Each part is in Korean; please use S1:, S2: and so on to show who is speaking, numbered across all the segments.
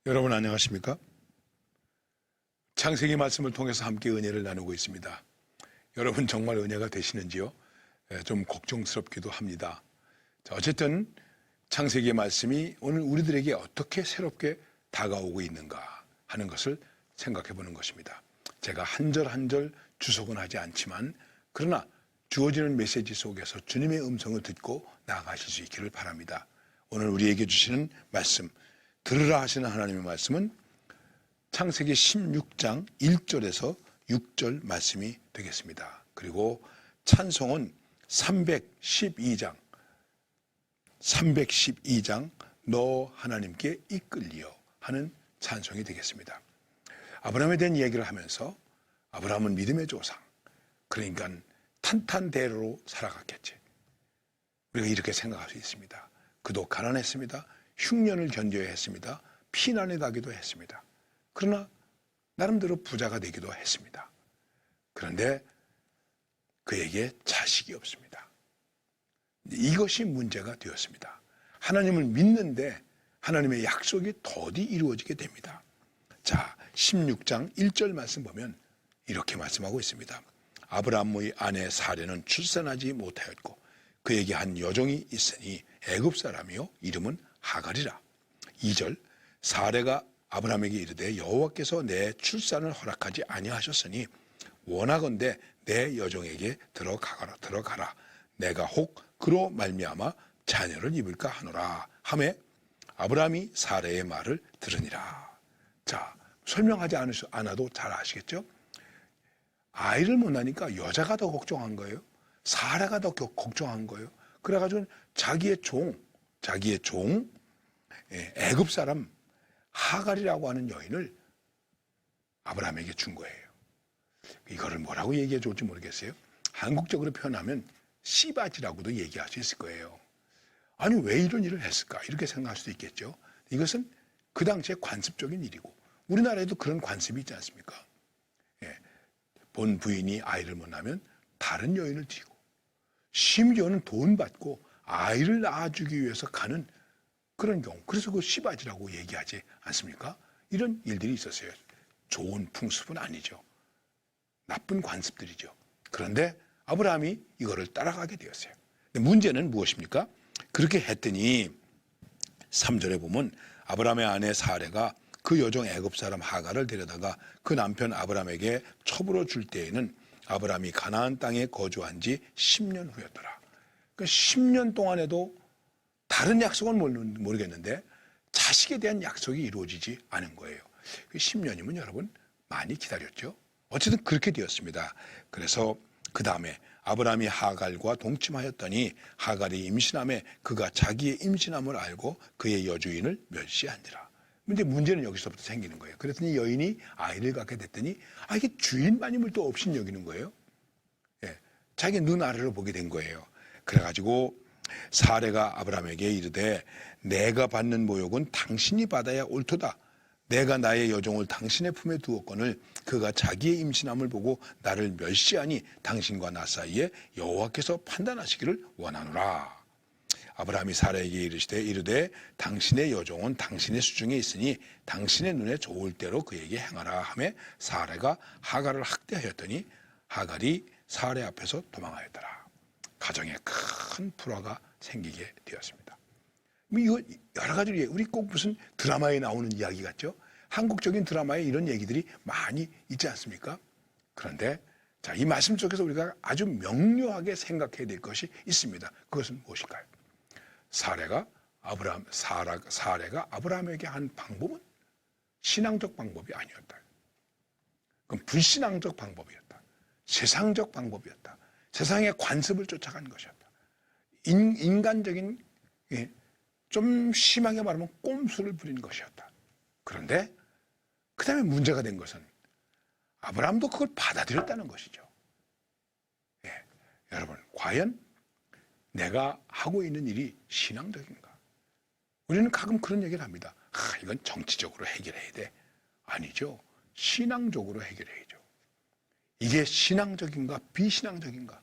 S1: 여러분 안녕하십니까? 창세기 말씀을 통해서 함께 은혜를 나누고 있습니다. 여러분 정말 은혜가 되시는지요? 좀 걱정스럽기도 합니다. 자, 어쨌든 창세기의 말씀이 오늘 우리들에게 어떻게 새롭게 다가오고 있는가 하는 것을 생각해 보는 것입니다. 제가 한 절 한 절 주석은 하지 않지만 그러나 주어지는 메시지 속에서 주님의 음성을 듣고 나아가실 수 있기를 바랍니다. 오늘 우리에게 주시는 말씀, 들으라 하시는 하나님의 말씀은 창세기 16장 1절에서 6절 말씀이 되겠습니다. 그리고 찬송은 312장 너 하나님께 이끌리어 하는 찬송이 되겠습니다. 아브라함에 대한 이야기를 하면서 아브라함은 믿음의 조상, 그러니까 탄탄대로로 살아갔겠지. 우리가 이렇게 생각할 수 있습니다. 그도 가난했습니다. 흉년을 견뎌야 했습니다. 피난에 가기도 했습니다. 그러나 나름대로 부자가 되기도 했습니다. 그런데 그에게 자식이 없습니다. 이것이 문제가 되었습니다. 하나님을 믿는데 하나님의 약속이 더디 이루어지게 됩니다. 자, 16장 1절 말씀 보면 이렇게 말씀하고 있습니다. 아브라함의 아내 사레는 출산하지 못하였고 그에게 한 여종이 있으니 애굽 사람이요 이름은 하갈이라. 2절 사레가 아브라함에게 이르되 여호와께서 내 출산을 허락하지 아니하셨으니 원하건대 내 여종에게 들어가라. 내가 혹 그로 말미암아 자녀를 입을까 하노라 하매 아브라함이 사레의 말을 들으니라. 자, 설명하지 않아도 잘 아시겠죠? 아이를 못 낳으니까 여자가 더 걱정한 거예요. 사레가 더 걱정한 거예요. 그래가지고 자기의 종 애굽 사람 하갈이라고 하는 여인을 아브라함에게 준 거예요. 이거를 뭐라고 얘기해 줄지 모르겠어요. 한국적으로 표현하면 씨바지라고도 얘기할 수 있을 거예요. 아니 왜 이런 일을 했을까 이렇게 생각할 수도 있겠죠. 이것은 그 당시에 관습적인 일이고 우리나라에도 그런 관습이 있지 않습니까? 본 부인이 아이를 못 낳으면 다른 여인을 드리고 심지어는 돈 받고 아이를 낳아주기 위해서 가는 그런 경우, 그래서 그 시바지라고 얘기하지 않습니까? 이런 일들이 있었어요. 좋은 풍습은 아니죠. 나쁜 관습들이죠. 그런데 아브라함이 이거를 따라가게 되었어요. 근데 문제는 무엇입니까? 그렇게 했더니 3절에 보면 아브라함의 아내 사레가 그 여종 애굽 사람 하갈을 데려다가 그 남편 아브라함에게 첩으로 줄 때에는 아브라함이 가나안 땅에 거주한 지 10년 후였더라. 그러니까 10년 동안에도 다른 약속은 모르겠는데 자식에 대한 약속이 이루어지지 않은 거예요. 10년이면 여러분 많이 기다렸죠. 어쨌든 그렇게 되었습니다. 그래서 그 다음에 아브라함이 하갈과 동침하였더니 하갈이 임신함에 그가 자기의 임신함을 알고 그의 여주인을 멸시하니라. 근데 문제는 여기서부터 생기는 거예요. 그랬더니 여인이 아이를 갖게 됐더니 이게 주인마님을 또 없인 여기는 거예요. 자기 눈 아래로 보게 된 거예요. 그래가지고 사레가 아브라함에게 이르되 내가 받는 모욕은 당신이 받아야 옳도다. 내가 나의 여종을 당신의 품에 두었거늘 그가 자기의 임신함을 보고 나를 멸시하니 당신과 나 사이에 여호와께서 판단하시기를 원하노라. 아브라함이 사레에게 이르되 당신의 여종은 당신의 수중에 있으니 당신의 눈에 좋을 대로 그에게 행하라 하며 사레가 하갈을 학대하였더니 하갈이 사레 앞에서 도망하였더라. 가정에 큰 불화가 생기게 되었습니다. 이거 여러 가지 우리 꼭 무슨 드라마에 나오는 이야기 같죠? 한국적인 드라마에 이런 얘기들이 많이 있지 않습니까? 그런데 자, 이 말씀 속에서 우리가 아주 명료하게 생각해야 될 것이 있습니다. 그것은 무엇일까요? 사레가 아브라함에게 한 방법은 신앙적 방법이 아니었다. 그럼 불신앙적 방법이었다. 세상적 방법이었다. 세상의 관습을 쫓아간 것이었다. 인간적인 좀 심하게 말하면 꼼수를 부린 것이었다. 그런데 그 다음에 문제가 된 것은 아브라함도 그걸 받아들였다는 것이죠. 여러분 과연 내가 하고 있는 일이 신앙적인가? 우리는 가끔 그런 얘기를 합니다. 이건 정치적으로 해결해야 돼. 아니죠. 신앙적으로 해결해야죠. 이게 신앙적인가 비신앙적인가?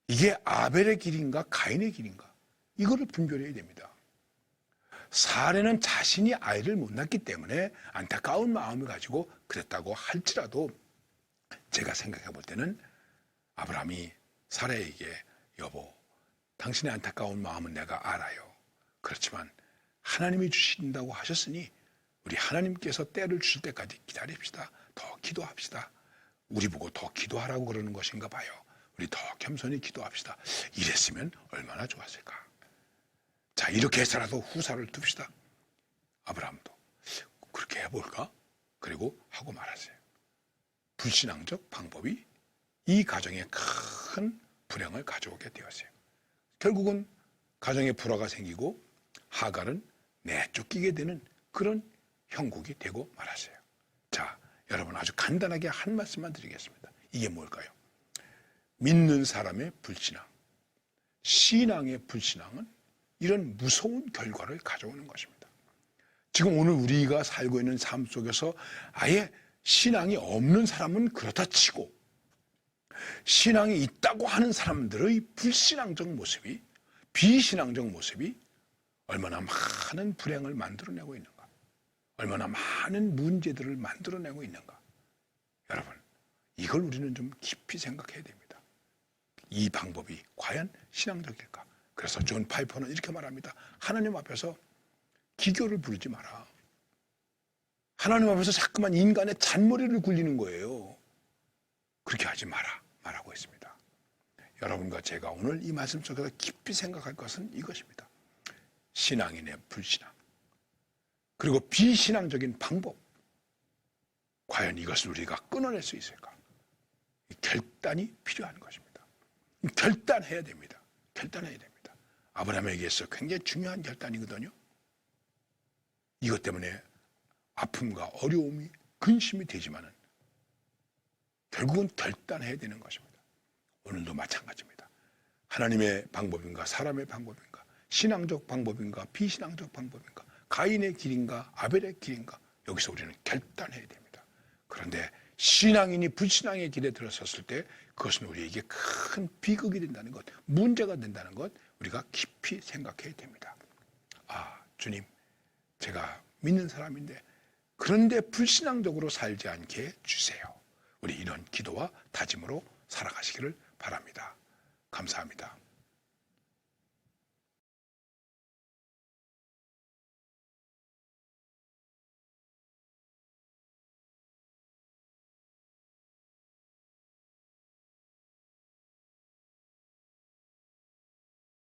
S1: 이게 아벨의 길인가 가인의 길인가? 이거를 분별해야 됩니다. 사례는 자신이 아이를 못 낳기 때문에 안타까운 마음을 가지고 그랬다고 할지라도 제가 생각해 볼 때는 아브라함이 사라에게 여보, 당신의 안타까운 마음은 내가 알아요. 그렇지만 하나님이 주신다고 하셨으니 우리 하나님께서 때를 주실 때까지 기다립시다. 더 기도합시다. 우리 보고 더 기도하라고 그러는 것인가 봐요. 우리 더 겸손히 기도합시다. 이랬으면 얼마나 좋았을까. 자, 이렇게 해서라도 후사를 둡시다. 아브라함도 그렇게 해볼까? 그리고 하고 말하세요. 불신앙적 방법이 이 가정에 큰 불행을 가져오게 되었어요. 결국은 가정에 불화가 생기고 하갈은 내쫓기게 되는 그런 형국이 되고 말았어요. 자, 여러분 아주 간단하게 한 말씀만 드리겠습니다. 이게 뭘까요? 믿는 사람의 불신앙, 신앙의 불신앙은 이런 무서운 결과를 가져오는 것입니다. 지금 오늘 우리가 살고 있는 삶 속에서 아예 신앙이 없는 사람은 그렇다 치고 신앙이 있다고 하는 사람들의 불신앙적 모습이, 비신앙적 모습이 얼마나 많은 불행을 만들어내고 있는가, 얼마나 많은 문제들을 만들어내고 있는가. 여러분, 이걸 우리는 좀 깊이 생각해야 됩니다. 이 방법이 과연 신앙적일까? 그래서 존 파이퍼는 이렇게 말합니다. 하나님 앞에서 기교를 부르지 마라. 하나님 앞에서 자꾸만 인간의 잔머리를 굴리는 거예요. 그렇게 하지 마라 말하고 있습니다. 여러분과 제가 오늘 이 말씀 속에서 깊이 생각할 것은 이것입니다. 신앙인의 불신앙, 그리고 비신앙적인 방법, 과연 이것을 우리가 끊어낼 수 있을까? 결단이 필요한 것입니다. 결단해야 됩니다. 결단해야 됩니다. 아브라함에게 있어 굉장히 중요한 결단이거든요. 이것 때문에 아픔과 어려움이 근심이 되지만은 결국은 결단해야 되는 것입니다. 오늘도 마찬가지입니다. 하나님의 방법인가 사람의 방법인가, 신앙적 방법인가 비신앙적 방법인가, 가인의 길인가 아벨의 길인가, 여기서 우리는 결단해야 됩니다. 그런데 신앙인이 불신앙의 길에 들어섰을 때 그것은 우리에게 큰 비극이 된다는 것, 문제가 된다는 것 우리가 깊이 생각해야 됩니다. 아, 주님, 제가 믿는 사람인데 그런데 불신앙적으로 살지 않게 주세요. 우리 이런 기도와 다짐으로 살아가시기를 바랍니다. 감사합니다.